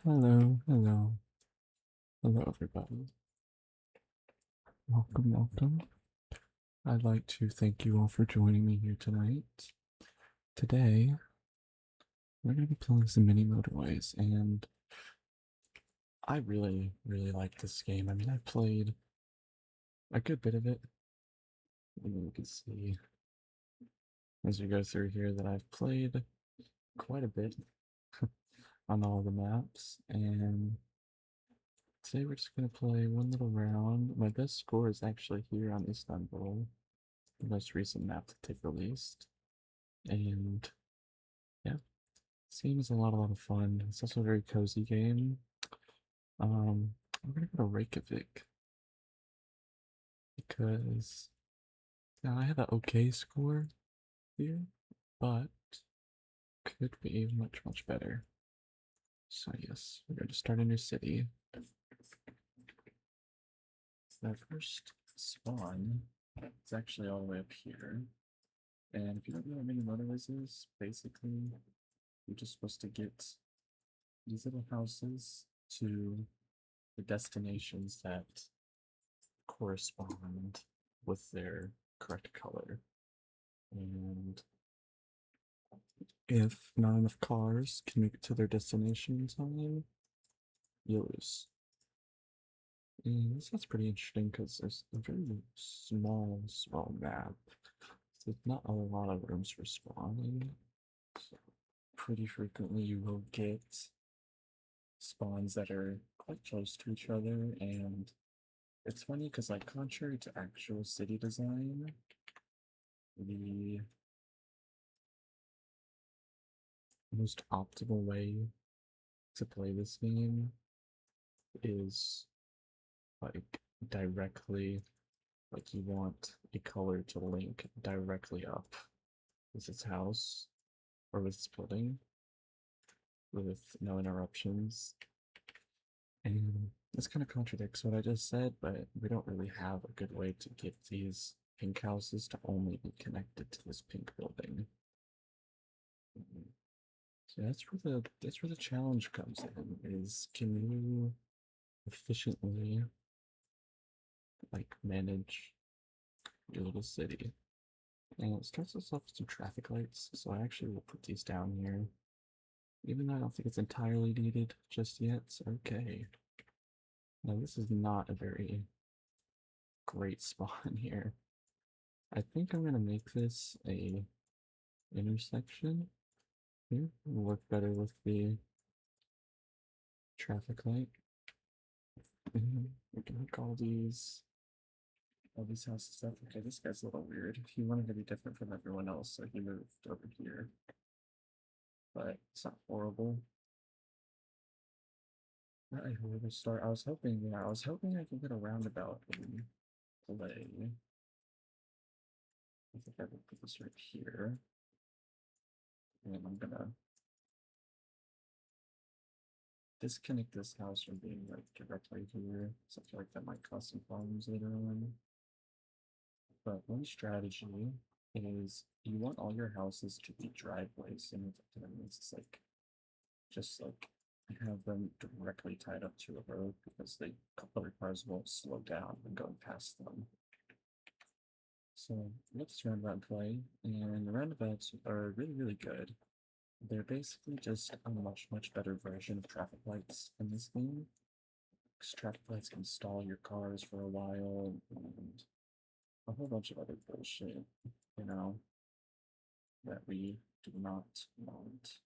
Hello, hello, hello, everybody. Welcome, welcome. I'd like to thank you all for joining me here tonight. Today, we're going to be playing some Mini Motorways, and I really, really like this game. I mean, I've played a good bit of it. And you can see as we go through here that I've played quite a bit on all the maps, and today we're just going to play one little round. My best score is actually here on Istanbul, the most recent map that they've released. And yeah, seems a lot of fun. It's also a very cozy game. I'm gonna go to Reykjavik because now I have an okay score here, but could be much better. So yes, we're going to start a new city. Our first spawn is actually all the way up here. And if you don't know what Mini Motorways is, basically you're just supposed to get these little houses to the destinations that correspond with their correct color. And if not enough cars can make it to their destination in time, you lose. And that's pretty interesting because there's a very small map. So there's not a lot of rooms for spawning. So pretty frequently you will get spawns that are quite close to each other, and it's funny because, like, contrary to actual city design, the most optimal way to play this game is like directly, like you want a color to link directly up with its house or with its building with no interruptions. And this kind of contradicts what I just said, but we don't really have a good way to get these pink houses to only be connected to this pink building. So that's where the challenge comes in, is can you efficiently like manage your little city? And it starts us off with some traffic lights, so I actually will put these down here. Even though I don't think it's entirely needed just yet. Okay. Now this is not a very great spawn here. I think I'm gonna make this a intersection here. It'll work better with the traffic light. We can make all these houses stuff. Okay, this guy's a little weird. He wanted to be different from everyone else, so he moved over here. But it's not horrible. I will start. I was hoping, yeah, I was hoping I could get a roundabout in play. I think I will put this right here. And I'm gonna disconnect this house from being like directly here. So I feel like that might cause some problems later on. But one strategy is you want all your houses to be driveways, and what that means is like just like have them directly tied up to a road because the other cars won't slow down when going past them. So let's roundabout play, and the roundabouts are really good. They're basically just a much better version of traffic lights in this game. Because traffic lights can stall your cars for a while and a whole bunch of other bullshit, you know, that we do not want.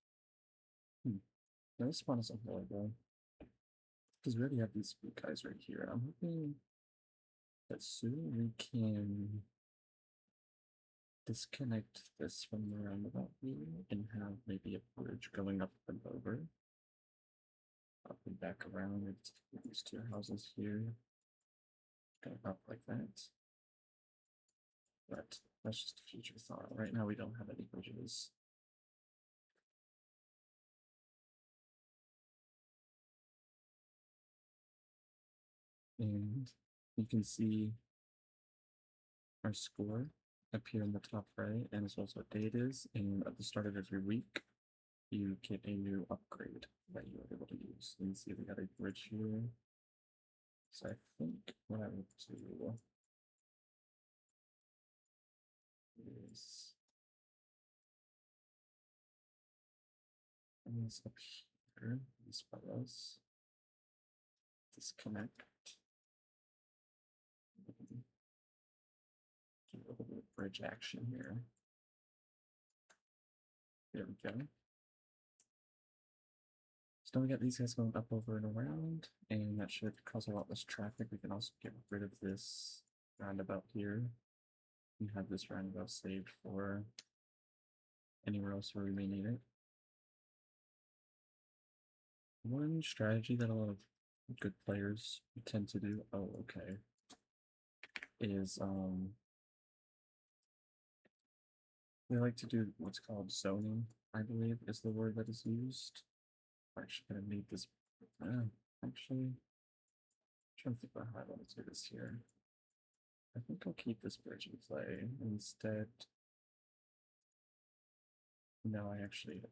Now this one isn't horrible because we already have these guys right here. I'm hoping that soon we can disconnect this from the roundabout view and have maybe a bridge going up and over. Up and back around with these two houses here. Go up like that. But that's just a future thought. Right now we don't have any bridges. And you can see our score up here in the top right, and as well as what day it is, and at the start of every week. you get a new upgrade that you're able to use. And see, we got a bridge here. So I think what I would do is bring this up here, these fellows, disconnect, do a little bit of bridge action here. There we go. So now we got these guys going up, over, and around, and that should cause a lot less traffic. We can also get rid of this roundabout here and have this roundabout saved for anywhere else where we may need it. One strategy that a lot of good players tend to do, is they like to do what's called zoning, I believe is the word that is used. I'm actually gonna need this, actually, I'm trying to think about how I want to do this here. I think I'll keep this bridge in play instead. No, I actually need the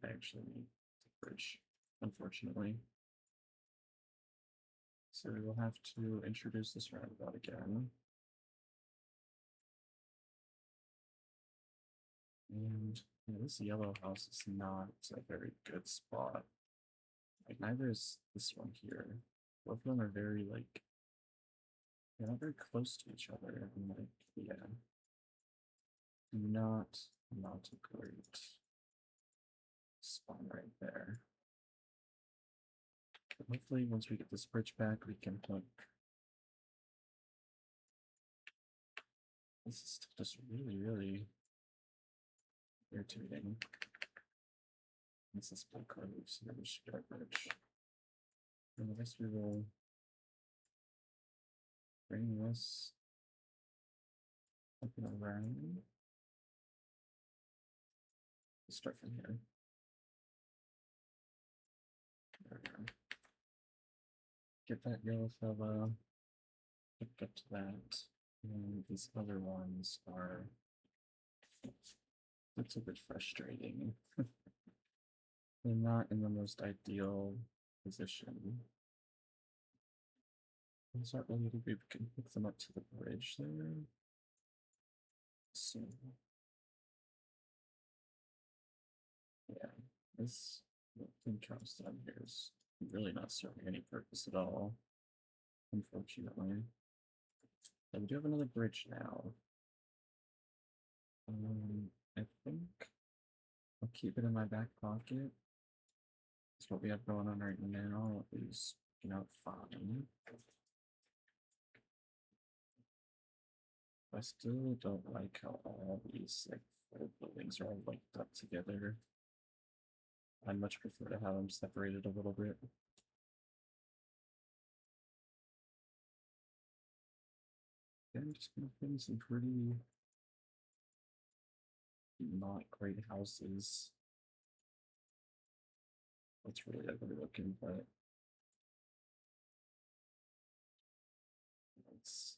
bridge, unfortunately. So we will have to introduce this roundabout again. And this yellow house is not a very good spot. Like, neither is this one here. Both of them are very, like, they're not very close to each other. And, like, yeah. Not a great spot right there. But hopefully, once we get this bridge back, we can hook. This is just really, really irritating. This is blue curves, so we should get our bridge. And I guess we will bring this up and around. Let's start from here. There we go. Get that yellow fella hooked up to that. And these other ones are, it's a bit frustrating. They're not in the most ideal position. Is that really we can hook them up to the bridge there? So yeah, this thing comes down here is really not serving any purpose at all, unfortunately. And we do have another bridge now. I think I'll keep it in my back pocket. That's what we have going on right now is, fine. I still don't like how all these like four buildings are all linked up together. I much prefer to have them separated a little bit. Yeah, I'm just gonna put in some pretty not great houses. That's really ugly looking, but let's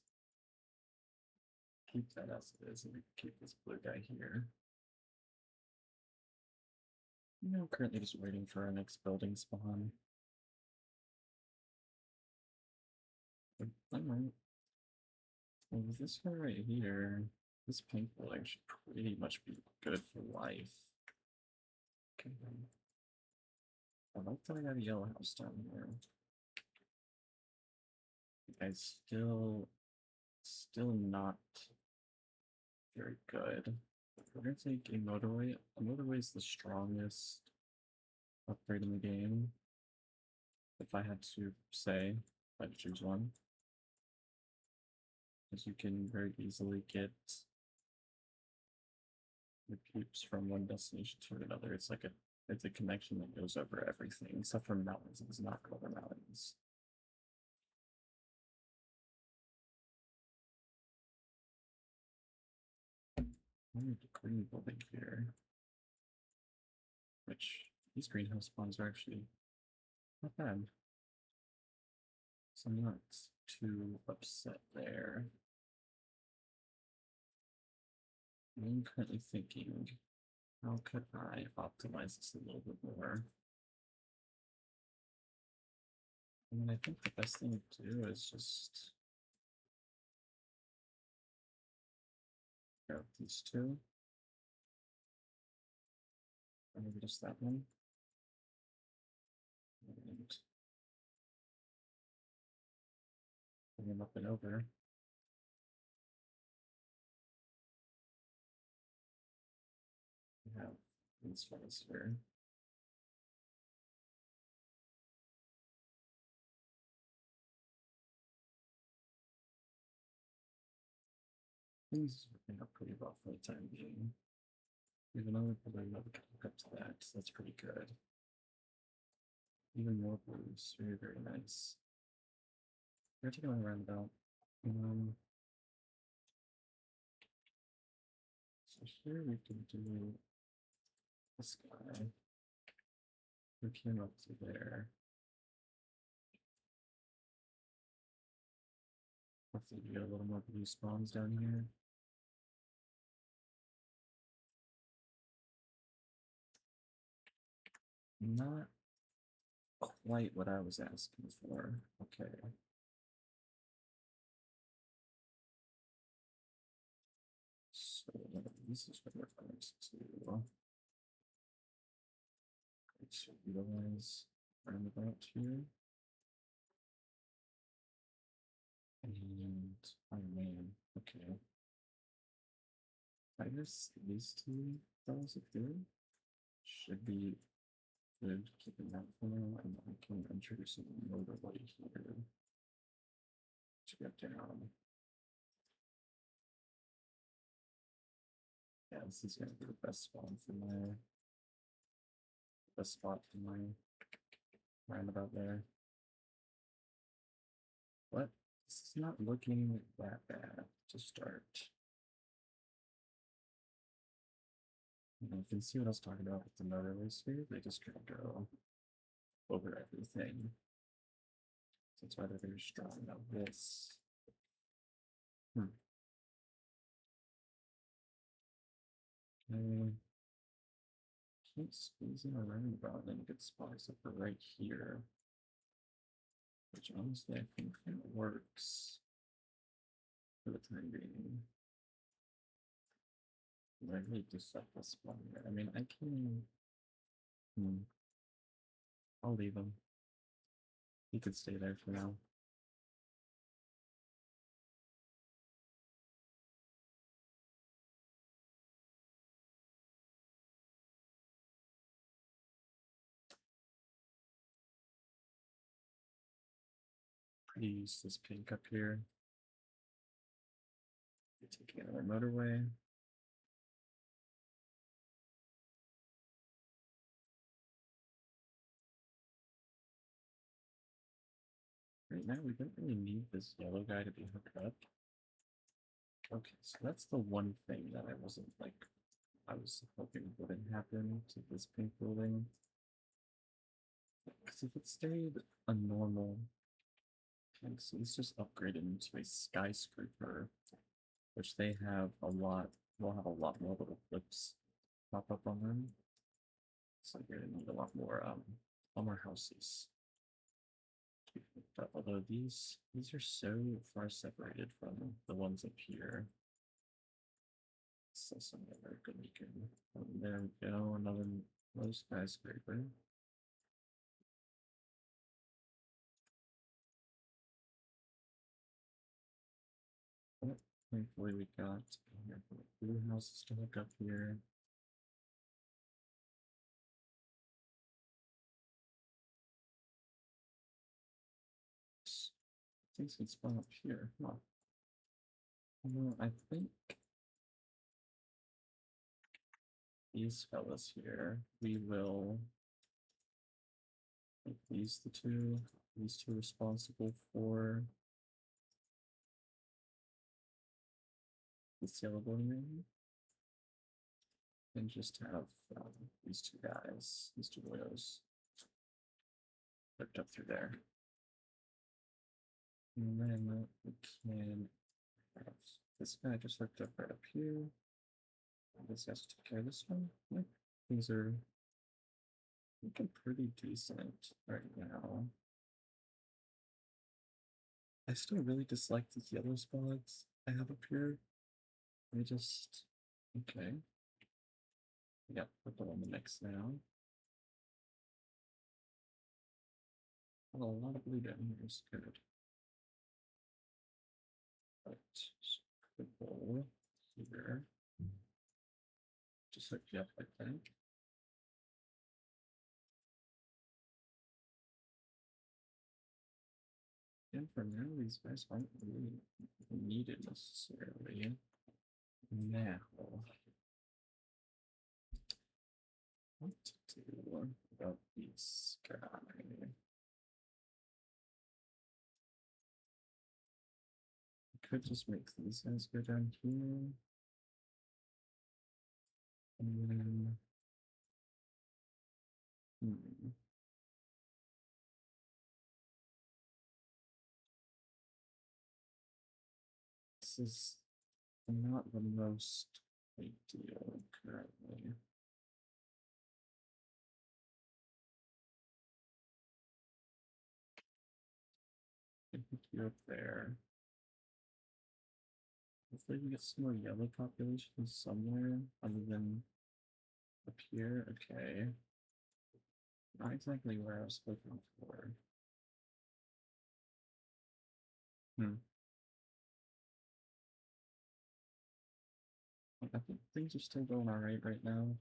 keep that as it is, and we can keep this blue guy here. Currently just waiting for our next building spawn. Alright. Well, with this guy right here, this pink building should pretty much be good for life. Okay. I like that I got a yellow house down here. I still not very good. We're gonna take a motorway. A motorway is the strongest upgrade in the game. If I had to say, if I had to choose one. Because you can very easily get the peeps from one destination to another. It's like it's a connection that goes over everything, except for mountains. It does not go over mountains. I need a green building here. Which these greenhouse spawns are actually not bad. So I'm not too upset there. I'm currently thinking How could I optimize this a little bit more? I mean, I think the best thing to do is just grab these two. Or maybe just that one. And bring them up and over. We have these ones here. Things is working out pretty well for the time being. Even though we probably never can hook up to that, so that's pretty good. Even more blues, very, very nice. We're taking a roundabout. So here we can do this guy. We came up to there. Hopefully we get a little more blue spawns down here. Not quite what I was asking for. Okay. So this is what we're going to do. To utilize roundabout here. And oh man, okay. I guess these two fellows up there should be good keeping that for now, and I can introduce a motorway here to get down. Yeah, this is gonna be the best spawn for my best spot for my roundabout there. But this is not looking that bad to start. And you can see what I was talking about with the motorways here. They just kind of go over everything. So that's why they're very strong about this. Keep squeezing around about and get spots up right here. Which honestly I think kind of works for the time being. I need to set this one here. I mean, I can. I'll leave him. He could stay there for now. Use this pink up here. Taking another motorway. Right now, we don't really need this yellow guy to be hooked up. Okay, so that's the one thing that I wasn't like, I was hoping wouldn't happen to this pink building. Because if it stayed a normal pink, so it's just upgraded into a skyscraper, which they have a lot, will have a lot more little flips pop up on them. So you're gonna need a lot more houses. Although these are so far separated from the ones up here. So some of them are good looking. There we go, another skyscraper. But thankfully we got blue houses to hook up here. Things can spawn up here. Huh. Well, I think these fellas here, we will make these two responsible for this yellow building maybe. And just have these two guys, these two boyos, hooked up through there. And then we can have this guy just hooked up right up here. This has to take care of this one. Yeah. Things are looking pretty decent right now. I still really dislike these yellow spots I have up here. They just okay. Yep, put them on the mix now. Oh, a lot of blue down here is good. But purple here. Just like yep, I think. And for now, these guys aren't really needed necessarily. Now, what to do about this guy? I could just make these guys go down here. And then, this is not the most ideal currently. I can put you up there. Hopefully we get some more yellow population somewhere other than up here. Okay. Not exactly where I was looking for. I think things are still going alright right now.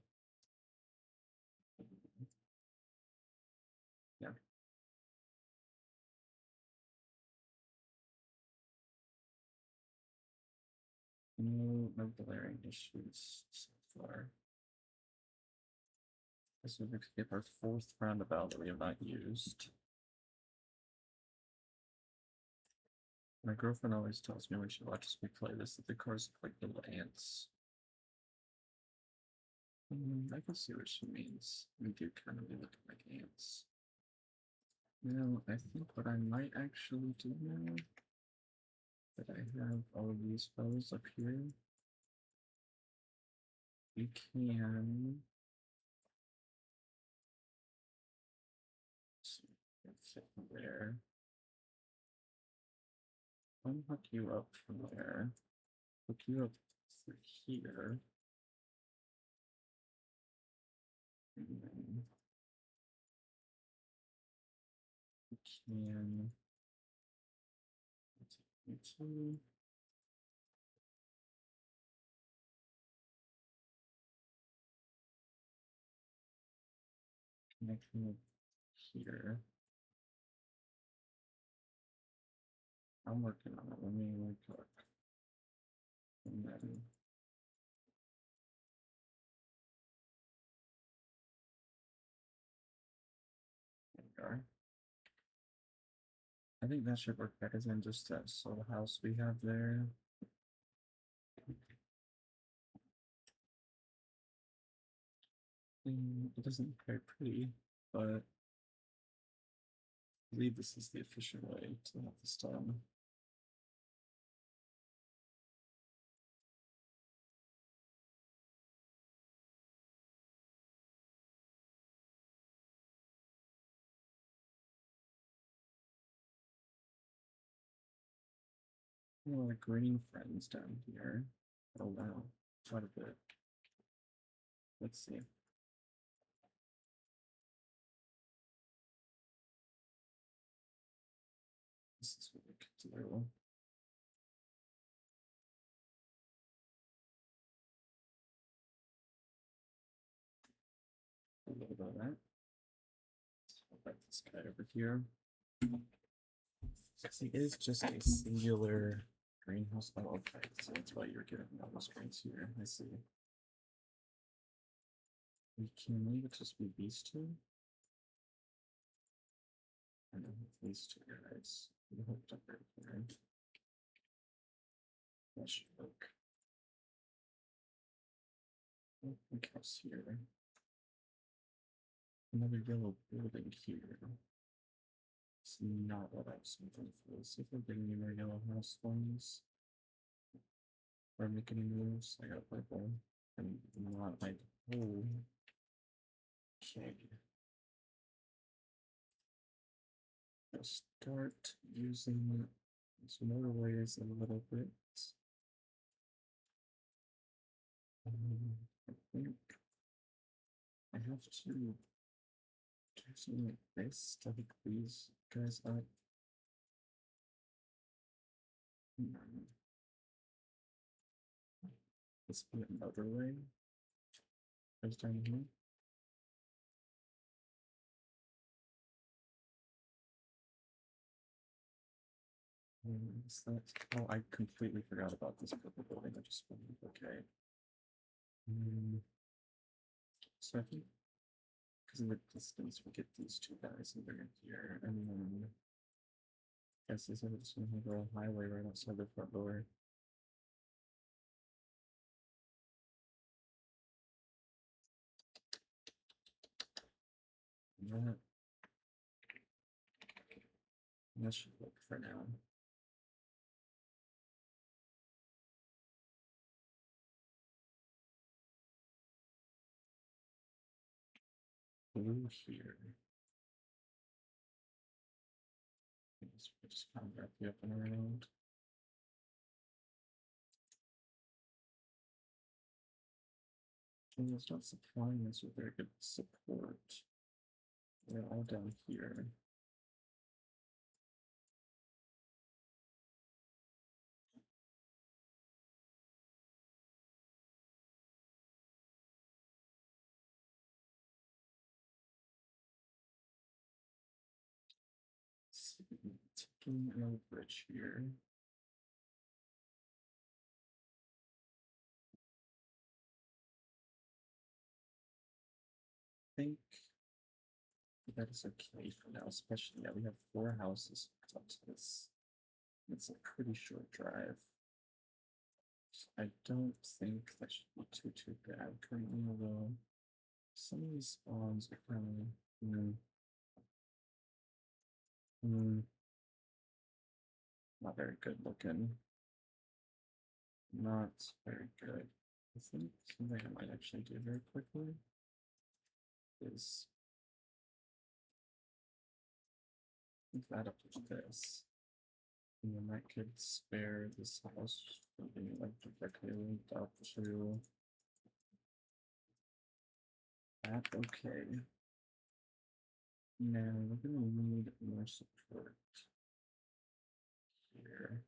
Yeah. No glaring issues so far. This is going to get our fourth roundabout that we have not used. My girlfriend always tells me when she watches me play this that the cars look like little ants. I can see what she means. We do kind of look like ants. Now, I think what I might actually do now that I have all of these fellows up here, we can fit there. Unhook you up from there. Hook you up through here. And then we can take you to connect me here. I'm working on it. Let me look. And then there we are. I think that should work better than just that soul house we have there. It doesn't look very pretty, but I believe this is the efficient way to have this done. A lot of green friends down here. Oh wow, quite a bit. Let's see. This is what we could do. A little bit of that. Let's put this guy over here. Because he is just a singular greenhouse. Oh, okay. So that's why you're getting all those greens here. I see. We can leave it just be these two. And then these two guys. We hooked up right here. That should work. What else here? Another yellow building here. It's not what I was looking for. Let's see if we're getting any more yellow house ones. Or make any moves. I got purple. and not like, oh, okay. I'll start using these motorways a little bit. I think I have to do something like this to hook these guys up. This be a motorway. Goes down here. Is that? Oh, I completely forgot about this purple building. I just okay. So I think because of the distance, we get these two guys over here, and then I guess this is just gonna have a highway right outside the front door. That, that should work for now. Blue here. Just kind of wrap you up and around. And it's not supplying us with very good support. They're all down here. Taking an bridge here. I think that is okay for now, especially we have 4 houses hooked up to this. It's a pretty short drive. I don't think that should be too bad currently, although some of these spawns are kind of not very good looking. Not very good. I think something I might actually do very quickly is link that up with this. And then that could spare this house from being like directly linked up to that. Okay. Now we're gonna need more support here.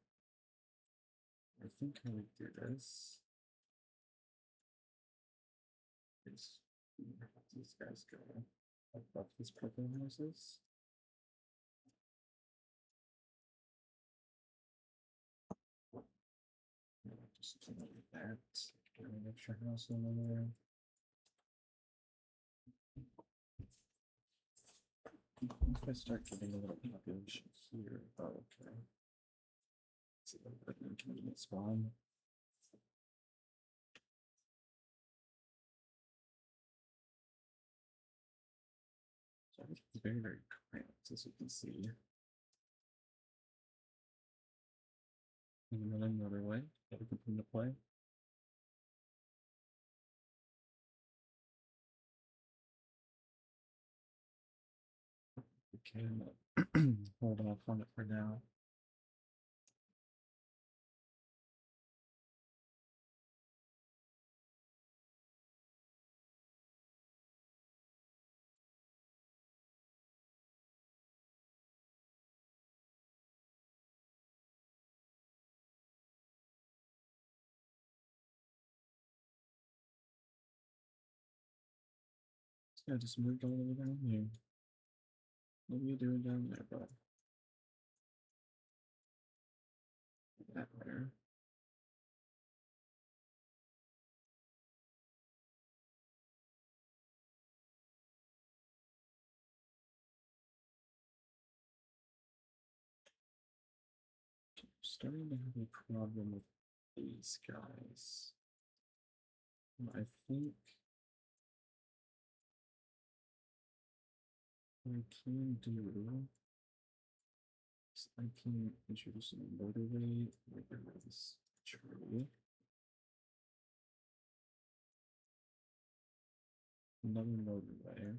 I think how we do this is these guys go above these purple houses. Just do that. Get an extra house in there. If I start getting a little population here, oh, okay. It's a little bit of an inconvenient spawn. So it's very cramped, as you can see. And then another way that we can put into play. We can hold off on it for now. So I just moved all the way down here. What are you doing down there, bud? That there. Starting to have a problem with these guys. I think what I can do is I can introduce a motorway over this tree. another motorway.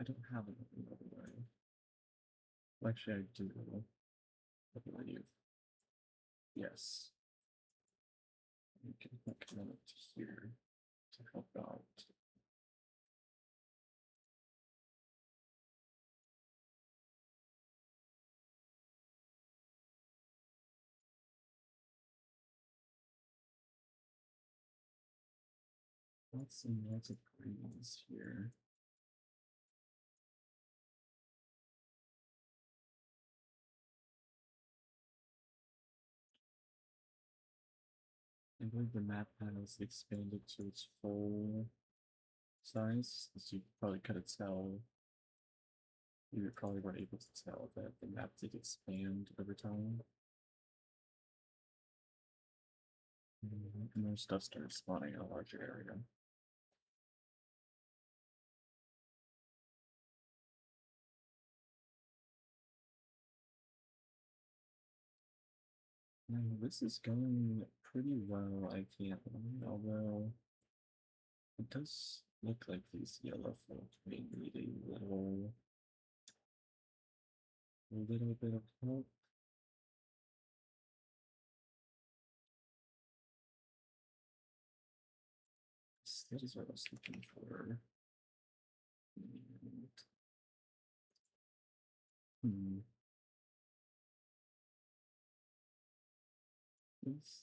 I don't have another motorway. Well, actually, I do, I believe. Yes. We can connect to here to help out. Lots of greens here. I believe the map has expanded to its full size, as you probably could tell. You probably were able to tell that the map did expand over time. And more stuff started spawning in a larger area. This is going pretty well, I can't lie, although it does look like these yellow folk may need a little bit of help. That is what I was looking for. And, this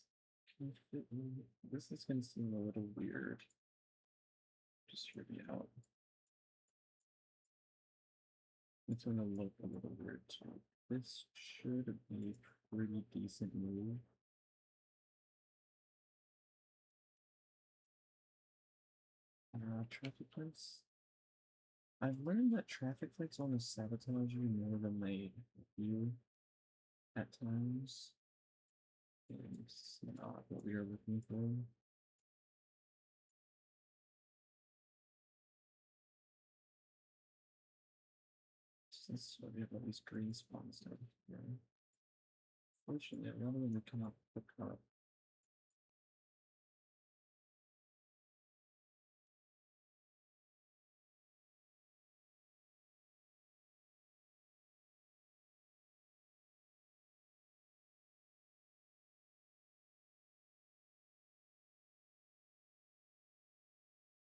can fit in. This is going to seem a little weird. Just hear me out. It's going to look a little weird too. This should be a pretty decent move. Traffic lights. I've learned that traffic lights almost sabotage you more than they help you at times. And it's not what we are looking for. This is why we have all these green spawns down here. Fortunately, a lot of them cannot pick up.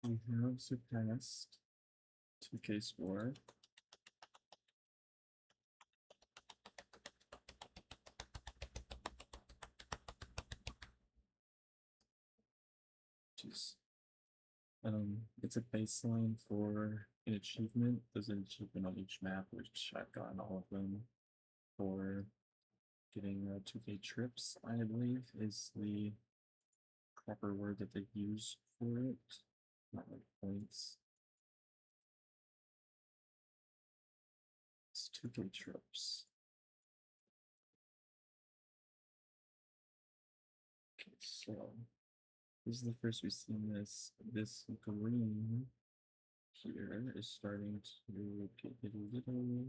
We have surpassed 2K score. Jeez. It's a baseline for an achievement. There's an achievement on each map, which I've gotten all of them for getting 2K trips, I believe, is the proper word that they use for it. Not like points. It's 2K trips. Okay, so this is the first we've seen this. This green here is starting to get a little,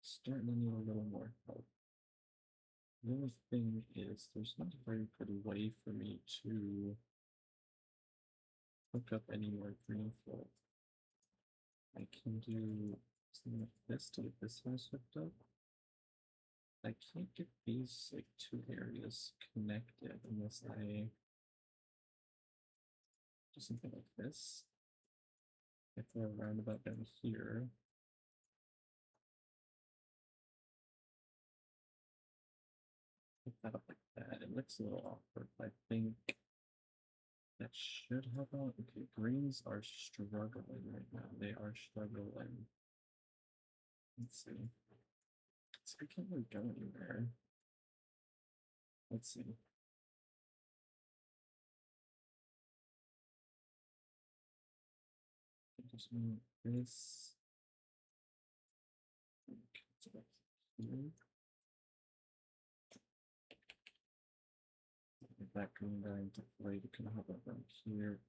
starting to need a little more help. The only thing is there's not a very good way for me to hook up any more green flow. I can do something like this to get this house hooked up. I can't get these like two areas connected unless I do something like this. If we're roundabout down here, put that up like that. It looks a little awkward, but I think that should help out. Okay, greens are struggling right now. They are struggling. Let's see. So I can't really go anywhere. Let's see. Just move this. Okay, here. That green line to play to kind of have it right here.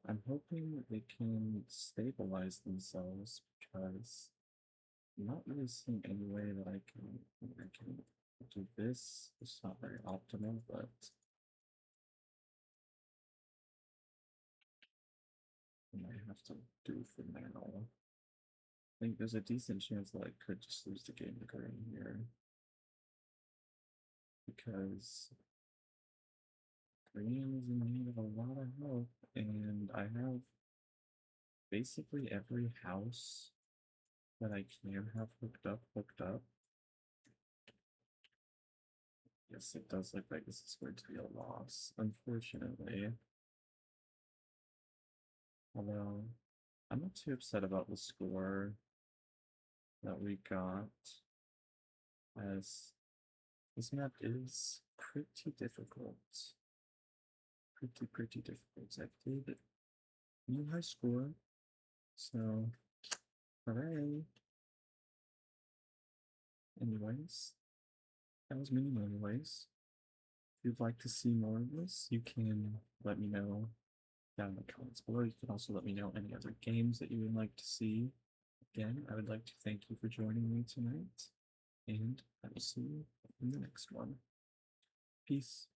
I'm hoping that they can stabilize themselves because I'm not really seeing any way that I can do this. It's not very optimal, but I might have to do for now. I think there's a decent chance that I could just lose the game to green here. Because green is in need of a lot of help, and I have basically every house that I can have hooked up. Yes, it does look like this is going to be a loss, unfortunately. Although, I'm not too upset about the score that we got, as this map is pretty difficult. Pretty difficult. I did new high score, so hooray. Anyways, that was Mini Motorways. If you'd like to see more of this, you can let me know down in the comments below. You can also let me know any other games that you would like to see. Again, I would like to thank you for joining me tonight, and I will see you in the next one. Peace.